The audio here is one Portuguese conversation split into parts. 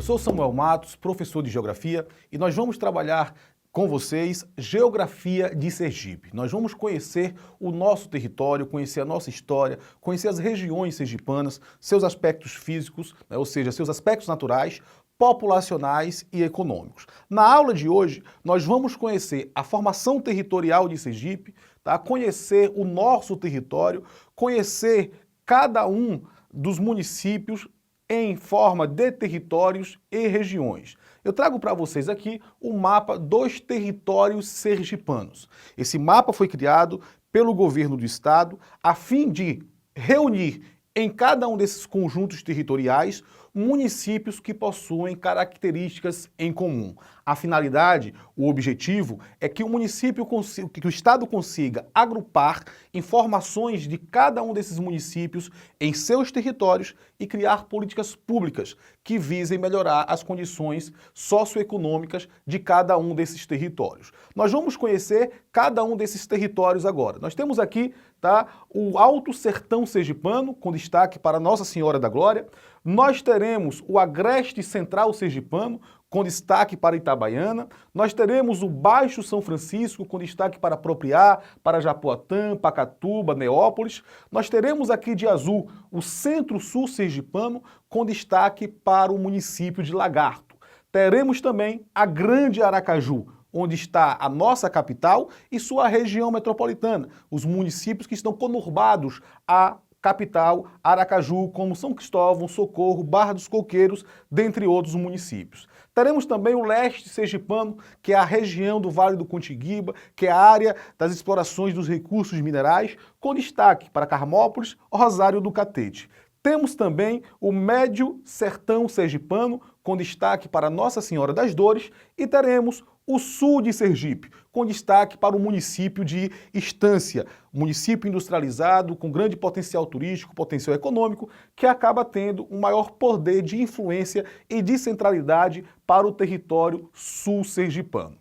sou Samuel Matos, professor de Geografia, e nós vamos trabalhar com vocês Geografia de Sergipe. Nós vamos conhecer o nosso território, conhecer a nossa história, conhecer as regiões sergipanas, seus aspectos físicos, ou seja, seus aspectos naturais, populacionais e econômicos. Na aula de hoje, nós vamos conhecer a formação territorial de Sergipe, tá? Conhecer o nosso território, conhecer cada um dos municípios em forma de territórios e regiões. Eu trago para vocês aqui o mapa dos territórios sergipanos. Esse mapa foi criado pelo governo do estado a fim de reunir em cada um desses conjuntos territoriais municípios que possuem características em comum. A finalidade, o objetivo, é que o município consiga, que o estado consiga agrupar informações de cada um desses municípios em seus territórios e criar políticas públicas que visem melhorar as condições socioeconômicas de cada um desses territórios. Nós vamos conhecer cada um desses territórios agora. Nós temos aqui, tá, o Alto Sertão Sergipano, com destaque para Nossa Senhora da Glória. Nós teremos o Agreste Central Sergipano, com destaque para Itabaiana. Nós teremos o Baixo São Francisco, com destaque para Propriá, para Japoatã, Pacatuba, Neópolis. Nós teremos aqui de azul o Centro-Sul Sergipano, com destaque para o município de Lagarto. Teremos também a Grande Aracaju, onde está a nossa capital e sua região metropolitana, os municípios que estão conurbados à capital, Aracaju, como São Cristóvão, Socorro, Barra dos Coqueiros, dentre outros municípios. Teremos também o Leste Sergipano, que é a região do Vale do Contiguiba, que é a área das explorações dos recursos minerais, com destaque para Carmópolis, Rosário do Catete. Temos também o Médio Sertão Sergipano, com destaque para Nossa Senhora das Dores, e teremos o Sul de Sergipe, com destaque para o município de Estância, município industrializado, com grande potencial turístico, potencial econômico, que acaba tendo um maior poder de influência e de centralidade para o território sul sergipano.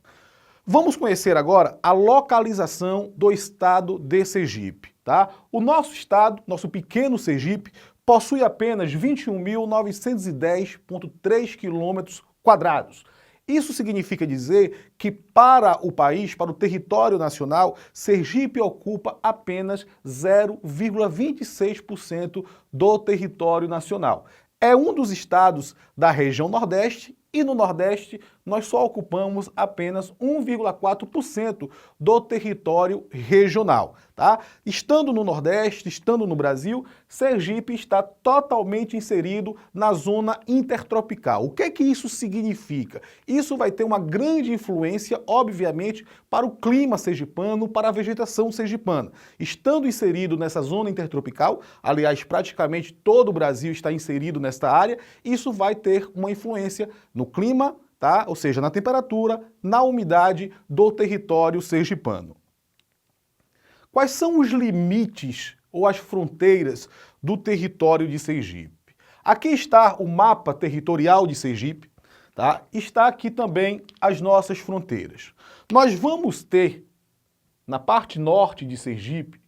Vamos conhecer agora a localização do estado de Sergipe, tá? O nosso estado, nosso pequeno Sergipe, possui apenas 21.910,3 quilômetros quadrados. Isso significa dizer que para o país, para o território nacional, Sergipe ocupa apenas 0,26% do território nacional. É um dos estados da região Nordeste e no Nordeste nós só ocupamos apenas 1,4% do território regional, tá? Estando no Nordeste, estando no Brasil, Sergipe está totalmente inserido na zona intertropical. O que é que isso significa? Isso vai ter uma grande influência, obviamente, para o clima sergipano, para a vegetação sergipana. Estando inserido nessa zona intertropical, aliás, praticamente todo o Brasil está inserido nesta área, isso vai ter uma influência no clima, tá? Ou seja, na temperatura, na umidade do território sergipano. Quais são os limites ou as fronteiras do território de Sergipe? Aqui está o mapa territorial de Sergipe, tá? Está aqui também as nossas fronteiras. Nós vamos ter, na parte norte de Sergipe,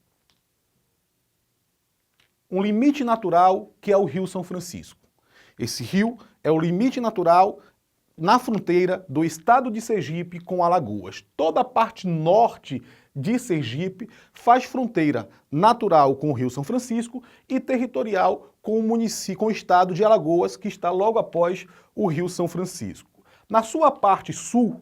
um limite natural que é o Rio São Francisco. Esse rio é o limite natural na fronteira do estado de Sergipe com Alagoas. Toda a parte norte de Sergipe faz fronteira natural com o Rio São Francisco e territorial com o município, com o estado de Alagoas, que está logo após o Rio São Francisco. Na sua parte sul,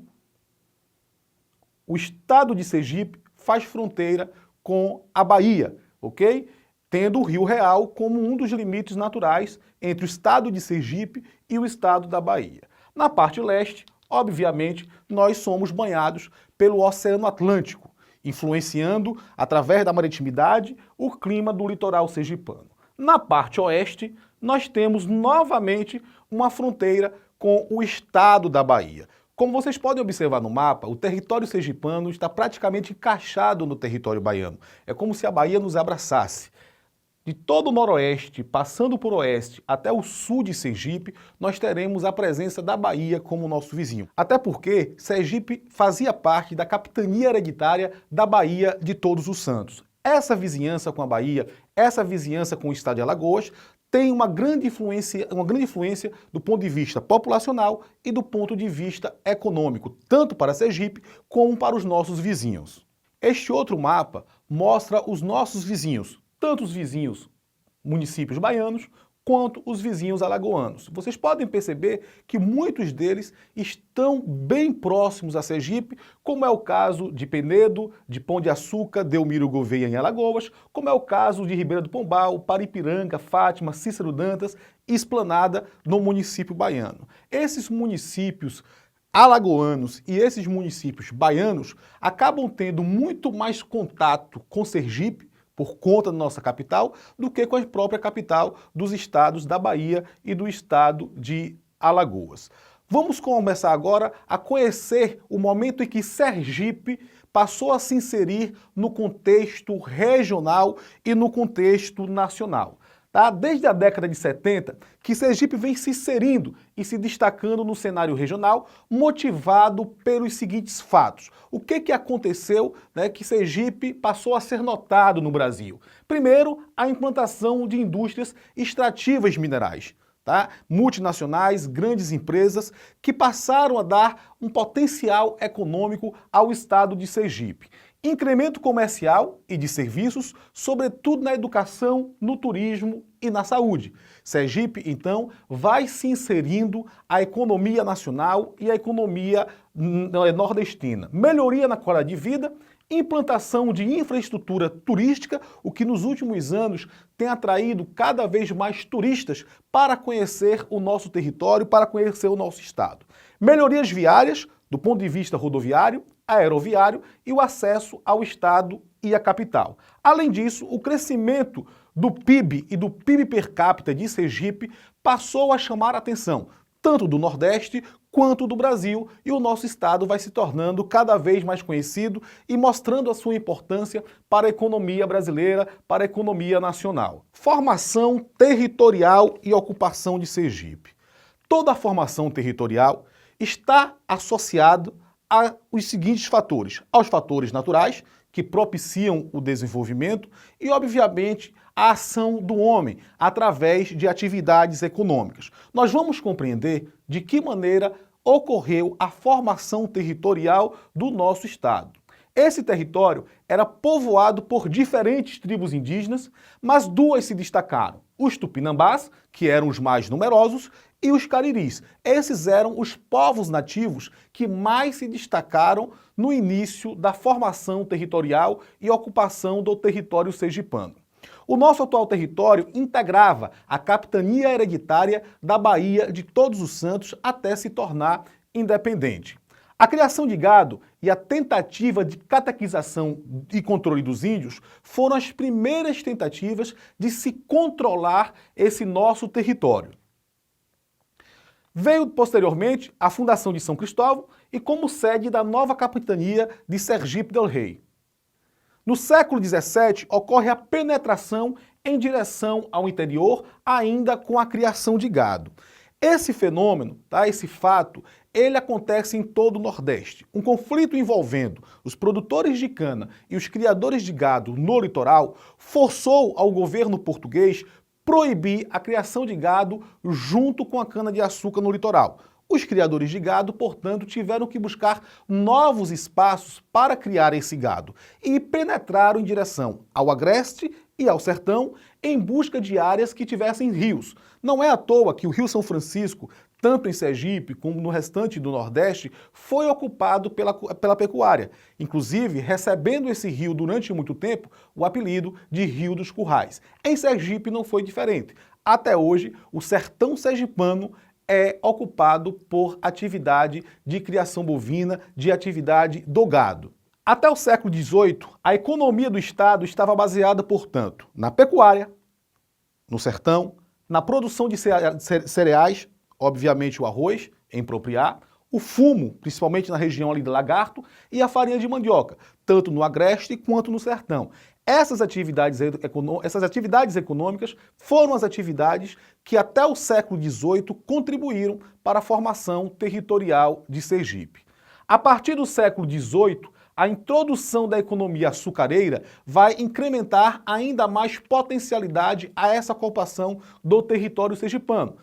o estado de Sergipe faz fronteira com a Bahia, ok? Tendo o Rio Real como um dos limites naturais entre o estado de Sergipe e o estado da Bahia. Na parte leste, obviamente, nós somos banhados pelo Oceano Atlântico, influenciando, através da maritimidade, o clima do litoral sergipano. Na parte oeste, nós temos novamente uma fronteira com o estado da Bahia. Como vocês podem observar no mapa, o território sergipano está praticamente encaixado no território baiano. É como se a Bahia nos abraçasse. De todo o noroeste, passando por oeste até o sul de Sergipe, nós teremos a presença da Bahia como nosso vizinho. Até porque Sergipe fazia parte da capitania hereditária da Baía de Todos os Santos. Essa vizinhança com a Bahia, essa vizinhança com o estado de Alagoas, tem uma grande influência do ponto de vista populacional e do ponto de vista econômico, tanto para Sergipe como para os nossos vizinhos. Este outro mapa mostra os nossos vizinhos, tanto os vizinhos municípios baianos, quanto os vizinhos alagoanos. Vocês podem perceber que muitos deles estão bem próximos a Sergipe, como é o caso de Penedo, de Pão de Açúcar, Delmiro Gouveia em Alagoas, como é o caso de Ribeira do Pombal, Paripiranga, Fátima, Cícero Dantas e Esplanada no município baiano. Esses municípios alagoanos e esses municípios baianos acabam tendo muito mais contato com Sergipe, por conta da nossa capital, do que com a própria capital dos estados da Bahia e do estado de Alagoas. Vamos começar agora a conhecer o momento em que Sergipe passou a se inserir no contexto regional e no contexto nacional. Tá? Desde a década de 70, que Sergipe vem se inserindo e se destacando no cenário regional, motivado pelos seguintes fatos. O que aconteceu, né, que Sergipe passou a ser notado no Brasil? Primeiro, a implantação de indústrias extrativas minerais. Tá? Multinacionais, grandes empresas que passaram a dar um potencial econômico ao estado de Sergipe. Incremento comercial e de serviços, sobretudo na educação, no turismo e na saúde. Sergipe, então, vai se inserindo a economia nacional e a economia nordestina. Melhoria na qualidade de vida, implantação de infraestrutura turística, o que nos últimos anos tem atraído cada vez mais turistas para conhecer o nosso território, para conhecer o nosso estado. Melhorias viárias, do ponto de vista rodoviário, aeroviário e o acesso ao estado e à capital. Além disso, o crescimento do PIB e do PIB per capita de Sergipe passou a chamar a atenção, tanto do Nordeste quanto do Brasil, e o nosso estado vai se tornando cada vez mais conhecido e mostrando a sua importância para a economia brasileira, para a economia nacional. Formação territorial e ocupação de Sergipe. Toda a formação territorial está associada aos seguintes fatores: aos fatores naturais, que propiciam o desenvolvimento, e, obviamente, a ação do homem através de atividades econômicas. Nós vamos compreender de que maneira ocorreu a formação territorial do nosso estado. Esse território era povoado por diferentes tribos indígenas, mas duas se destacaram: os tupinambás, que eram os mais numerosos, e os cariris. Esses eram os povos nativos que mais se destacaram no início da formação territorial e ocupação do território sergipano. O nosso atual território integrava a capitania hereditária da Baía de Todos os Santos até se tornar independente. A criação de gado e a tentativa de catequização e controle dos índios foram as primeiras tentativas de se controlar esse nosso território. Veio posteriormente a fundação de São Cristóvão e como sede da nova capitania de Sergipe del Rei. No século XVII ocorre a penetração em direção ao interior, ainda com a criação de gado. Esse fenômeno, esse fato, ele acontece em todo o Nordeste. Um conflito envolvendo os produtores de cana e os criadores de gado no litoral forçou ao governo português proibir a criação de gado junto com a cana-de-açúcar no litoral. Os criadores de gado, portanto, tiveram que buscar novos espaços para criar esse gado e penetraram em direção ao agreste e ao sertão em busca de áreas que tivessem rios. Não é à toa que o Rio São Francisco, tanto em Sergipe como no restante do Nordeste, foi ocupado pela pecuária, inclusive recebendo esse rio durante muito tempo o apelido de Rio dos Currais. Em Sergipe não foi diferente. Até hoje, o sertão sergipano é ocupado por atividade de criação bovina, de atividade do gado. Até o século XVIII, a economia do estado estava baseada, portanto, na pecuária, no sertão, na produção de cereais, obviamente o arroz, em propriar, o fumo, principalmente na região ali de Lagarto, e a farinha de mandioca, tanto no agreste quanto no sertão. Essas atividades econômicas foram as atividades que até o século XVIII contribuíram para a formação territorial de Sergipe. A partir do século XVIII, A introdução da economia açucareira vai incrementar ainda mais potencialidade a essa ocupação do território sergipano.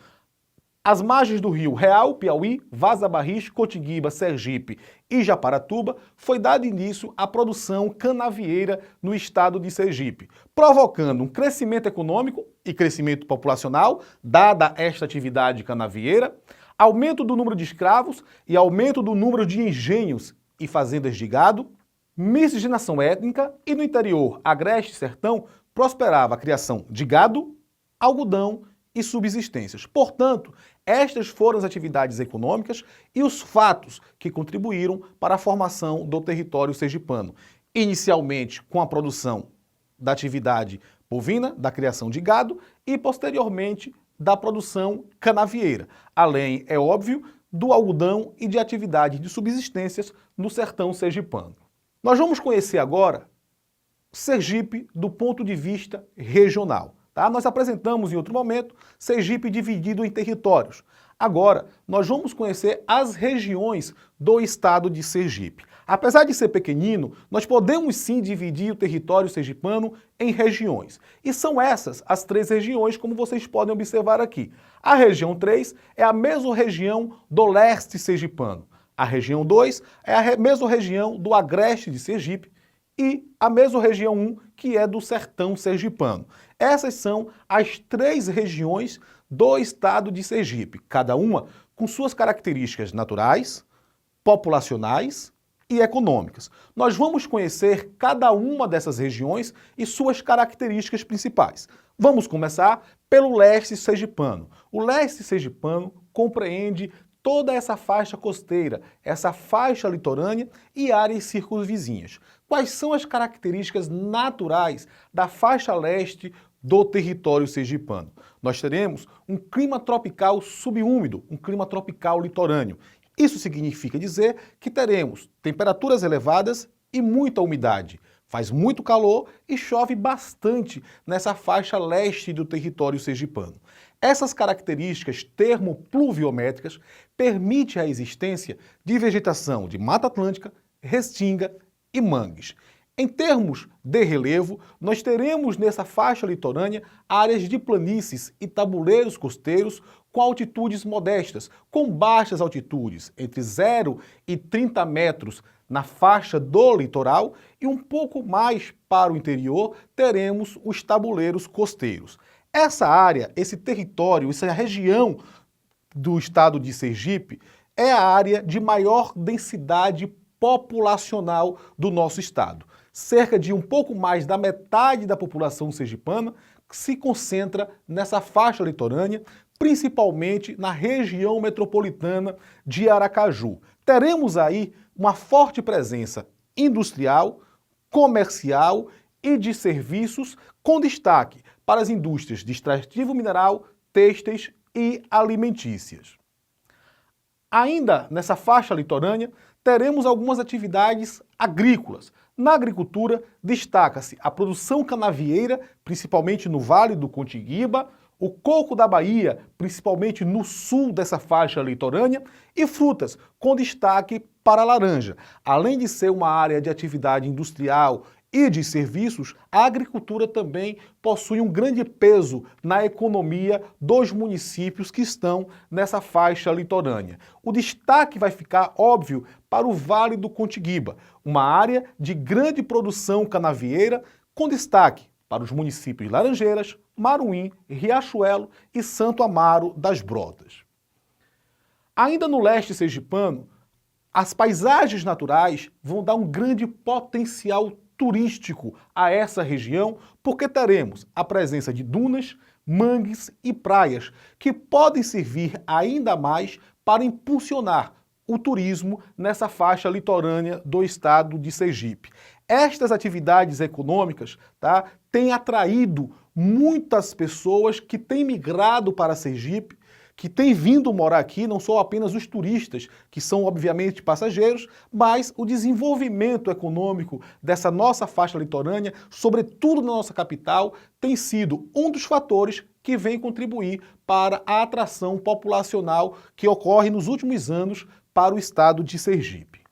As margens do rio Real, Piauí, Vaza Barris, Cotinguiba, Sergipe e Japaratuba foi dado início à produção canavieira no estado de Sergipe, provocando um crescimento econômico e crescimento populacional, dada esta atividade canavieira, aumento do número de escravos e aumento do número de engenhos e fazendas de gado, miscigenação étnica e no interior, agreste e sertão, prosperava a criação de gado, algodão e subsistências. Portanto, estas foram as atividades econômicas e os fatos que contribuíram para a formação do território sergipano. Inicialmente com a produção da atividade bovina, da criação de gado e posteriormente da produção canavieira. Além, é óbvio, do algodão e de atividade de subsistências no sertão sergipano. Nós vamos conhecer agora Sergipe do ponto de vista regional. Tá? Nós apresentamos em outro momento Sergipe dividido em territórios. Agora, nós vamos conhecer as regiões do estado de Sergipe. Apesar de ser pequenino, nós podemos sim dividir o território sergipano em regiões. E são essas as 3 regiões, como vocês podem observar aqui. A região 3 é a mesorregião do leste sergipano. A região 2 é a mesorregião do agreste de Sergipe. E a mesorregião 1, que é do sertão sergipano. Essas são as 3 regiões do estado de Sergipe, cada uma com suas características naturais, populacionais e econômicas. Nós vamos conhecer cada uma dessas regiões e suas características principais. Vamos começar pelo leste sergipano. O leste sergipano compreende toda essa faixa costeira, essa faixa litorânea e áreas circunvizinhas. Quais são as características naturais da faixa leste do território sergipano? Nós teremos um clima tropical subúmido, um clima tropical litorâneo. Isso significa dizer que teremos temperaturas elevadas e muita umidade. Faz muito calor e chove bastante nessa faixa leste do território sergipano. Essas características termopluviométricas permitem a existência de vegetação de Mata Atlântica, restinga e mangues. Em termos de relevo, nós teremos nessa faixa litorânea áreas de planícies e tabuleiros costeiros com altitudes modestas, com baixas altitudes, entre 0 e 30 metros na faixa do litoral e um pouco mais para o interior teremos os tabuleiros costeiros. Essa área, esse território, essa região do estado de Sergipe é a área de maior densidade populacional do nosso estado. Cerca de um pouco mais da metade da população sergipana se concentra nessa faixa litorânea, principalmente na região metropolitana de Aracaju. Teremos aí uma forte presença industrial, comercial e de serviços, com destaque para as indústrias de extrativo mineral, têxteis e alimentícias. Ainda nessa faixa litorânea, teremos algumas atividades agrícolas. Na agricultura, destaca-se a produção canavieira, principalmente no Vale do Cotinguiba, o coco da Bahia, principalmente no sul dessa faixa litorânea, e frutas, com destaque para a laranja. Além de ser uma área de atividade industrial e de serviços, a agricultura também possui um grande peso na economia dos municípios que estão nessa faixa litorânea. O destaque vai ficar, óbvio, para o Vale do Cotinguiba, uma área de grande produção canavieira, com destaque para os municípios de Laranjeiras, Maruim, Riachuelo e Santo Amaro das Brotas. Ainda no leste sergipano, as paisagens naturais vão dar um grande potencial turístico a essa região, porque teremos a presença de dunas, mangues e praias, que podem servir ainda mais para impulsionar o turismo nessa faixa litorânea do estado de Sergipe. Estas atividades econômicas têm atraído muitas pessoas que têm migrado para Sergipe, que têm vindo morar aqui, não são apenas os turistas, que são obviamente passageiros, mas o desenvolvimento econômico dessa nossa faixa litorânea, sobretudo na nossa capital, tem sido um dos fatores que vem contribuir para a atração populacional que ocorre nos últimos anos para o estado de Sergipe.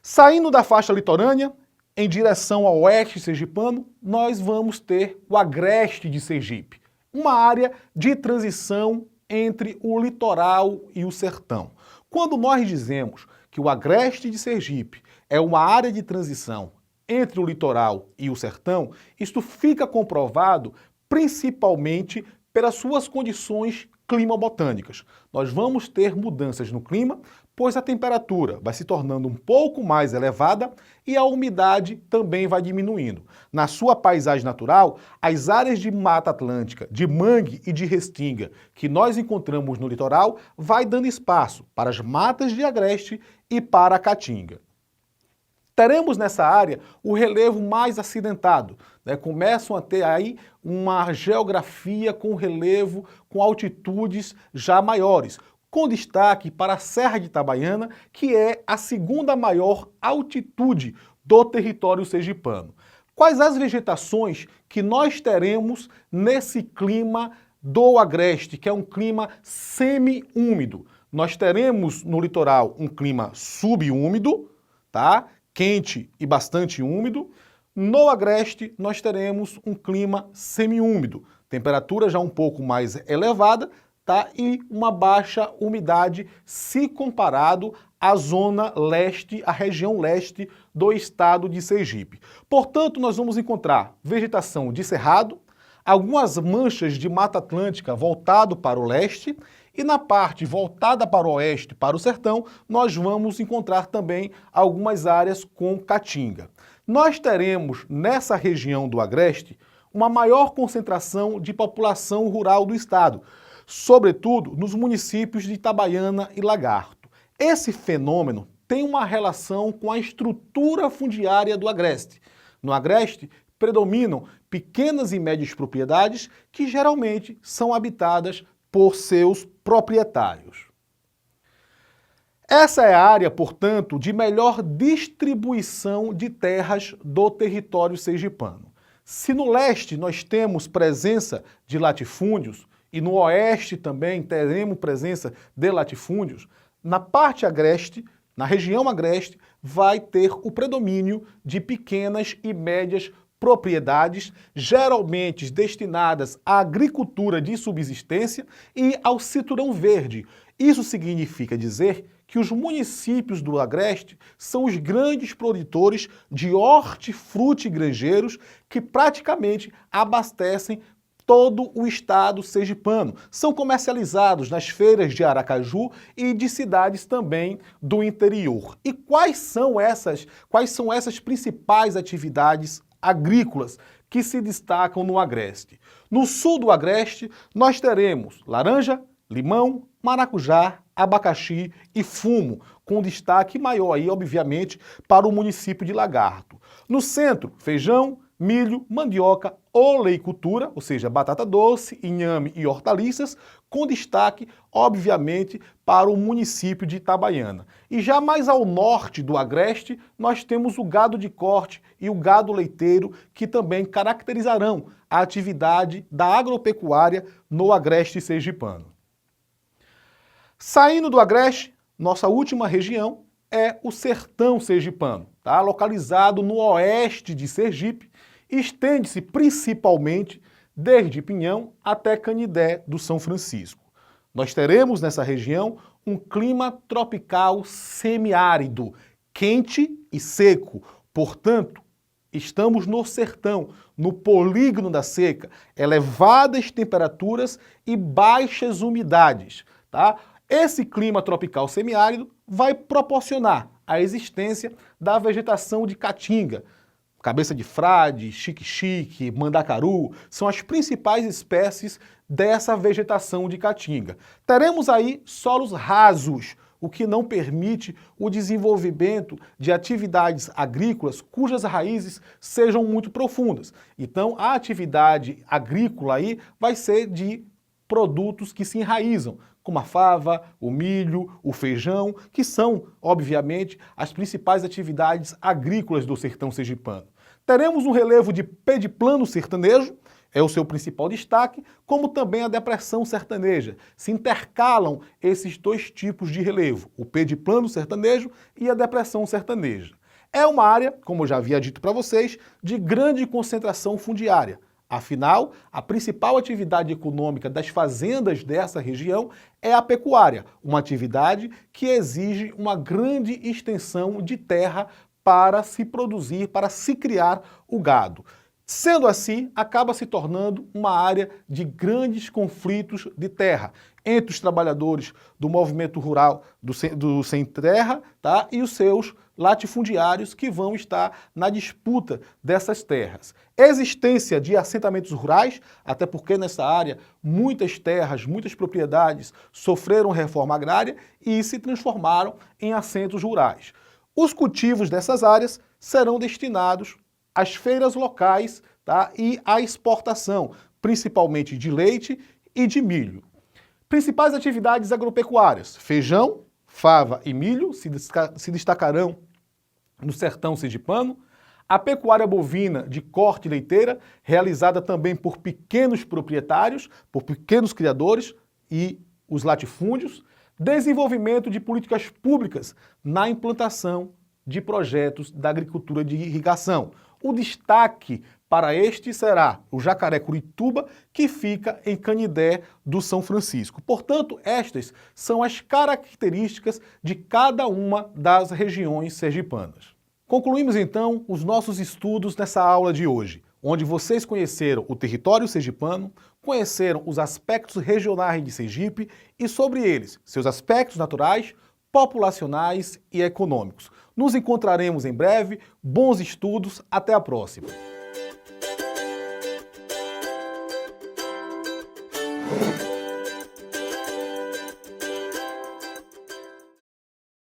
Saindo da faixa litorânea, em direção ao oeste sergipano, nós vamos ter o agreste de Sergipe, uma área de transição entre o litoral e o sertão. Quando nós dizemos que o agreste de Sergipe é uma área de transição entre o litoral e o sertão, isto fica comprovado principalmente pelas suas condições climabotânicas. Nós vamos ter mudanças no clima, pois a temperatura vai se tornando um pouco mais elevada e a umidade também vai diminuindo. Na sua paisagem natural, as áreas de mata atlântica, de mangue e de restinga que nós encontramos no litoral vai dando espaço para as matas de agreste e para a caatinga. Teremos nessa área o relevo mais acidentado, né? Começam a ter aí uma geografia com relevo, com altitudes já maiores, com destaque para a Serra de Itabaiana, que é a segunda maior altitude do território sergipano. Quais as vegetações que nós teremos nesse clima do agreste, que é um clima semi-úmido? Nós teremos no litoral um clima subúmido, tá? Quente e bastante úmido. No agreste, nós teremos um clima semiúmido, temperatura já um pouco mais elevada, tá? E uma baixa umidade se comparado à zona leste, à região leste do estado de Sergipe. Portanto, nós vamos encontrar vegetação de cerrado, algumas manchas de mata atlântica voltado para o leste, e na parte voltada para o oeste, para o sertão, nós vamos encontrar também algumas áreas com caatinga. Nós teremos nessa região do agreste uma maior concentração de população rural do estado, sobretudo nos municípios de Itabaiana e Lagarto. Esse fenômeno tem uma relação com a estrutura fundiária do agreste. No agreste, predominam pequenas e médias propriedades que geralmente são habitadas por seus proprietários. Essa é a área, portanto, de melhor distribuição de terras do território sergipano. Se no leste nós temos presença de latifúndios e no oeste também teremos presença de latifúndios, na parte agreste, na região agreste, vai ter o predomínio de pequenas e médias propriedades, geralmente destinadas à agricultura de subsistência e ao cinturão verde. Isso significa dizer que os municípios do agreste são os grandes produtores de hortifrutigranjeiros que praticamente abastecem todo o estado sergipano. São comercializados nas feiras de Aracaju e de cidades também do interior. E quais são essas principais atividades agrícolas que se destacam no agreste? No sul do agreste, nós teremos laranja, limão, maracujá, abacaxi e fumo, com destaque maior aí, obviamente, para o município de Lagarto. No centro, feijão, milho, mandioca, oleicultura, ou seja, batata doce, inhame e hortaliças, com destaque, obviamente, para o município de Itabaiana. E já mais ao norte do agreste, nós temos o gado de corte e o gado leiteiro, que também caracterizarão a atividade da agropecuária no agreste sergipano. Saindo do agreste, nossa última região é o sertão sergipano, tá? Localizado no oeste de Sergipe, estende-se principalmente desde Pinhão até Canidé do São Francisco. Nós teremos nessa região um clima tropical semiárido, quente e seco. Portanto, estamos no sertão, no polígono da seca, elevadas temperaturas e baixas umidades, tá? Esse clima tropical semiárido vai proporcionar a existência da vegetação de caatinga. Cabeça de frade, xique-xique, mandacaru, são as principais espécies dessa vegetação de caatinga. Teremos aí solos rasos, o que não permite o desenvolvimento de atividades agrícolas cujas raízes sejam muito profundas. Então, a atividade agrícola aí vai ser de produtos que se enraizam, como a fava, o milho, o feijão, que são, obviamente, as principais atividades agrícolas do sertão sergipano. Teremos um relevo de pediplano sertanejo, é o seu principal destaque, como também a depressão sertaneja. Se intercalam esses dois tipos de relevo, o pediplano sertanejo e a depressão sertaneja. É uma área, como eu já havia dito para vocês, de grande concentração fundiária. Afinal, a principal atividade econômica das fazendas dessa região é a pecuária, uma atividade que exige uma grande extensão de terra para se produzir, para se criar o gado. Sendo assim, acaba se tornando uma área de grandes conflitos de terra entre os trabalhadores do movimento rural do sem terra, tá, e os seus latifundiários que vão estar na disputa dessas terras. Existência de assentamentos rurais, até porque nessa área muitas terras, muitas propriedades sofreram reforma agrária e se transformaram em assentos rurais. Os cultivos dessas áreas serão destinados às feiras locais, tá, e à exportação, principalmente de leite e de milho. Principais atividades agropecuárias: feijão, fava e milho se destacarão no sertão sergipano. A pecuária bovina de corte leiteira, realizada também por pequenos proprietários, por pequenos criadores e os latifúndios. Desenvolvimento de políticas públicas na implantação de projetos da agricultura de irrigação. O destaque para este será o Jacaré-Curituba, que fica em Canidé do São Francisco. Portanto, estas são as características de cada uma das regiões sergipanas. Concluímos então os nossos estudos nessa aula de hoje, onde vocês conheceram o território sergipano, conheceram os aspectos regionais de Sergipe e, sobre eles, seus aspectos naturais, populacionais e econômicos. Nos encontraremos em breve. Bons estudos, até a próxima!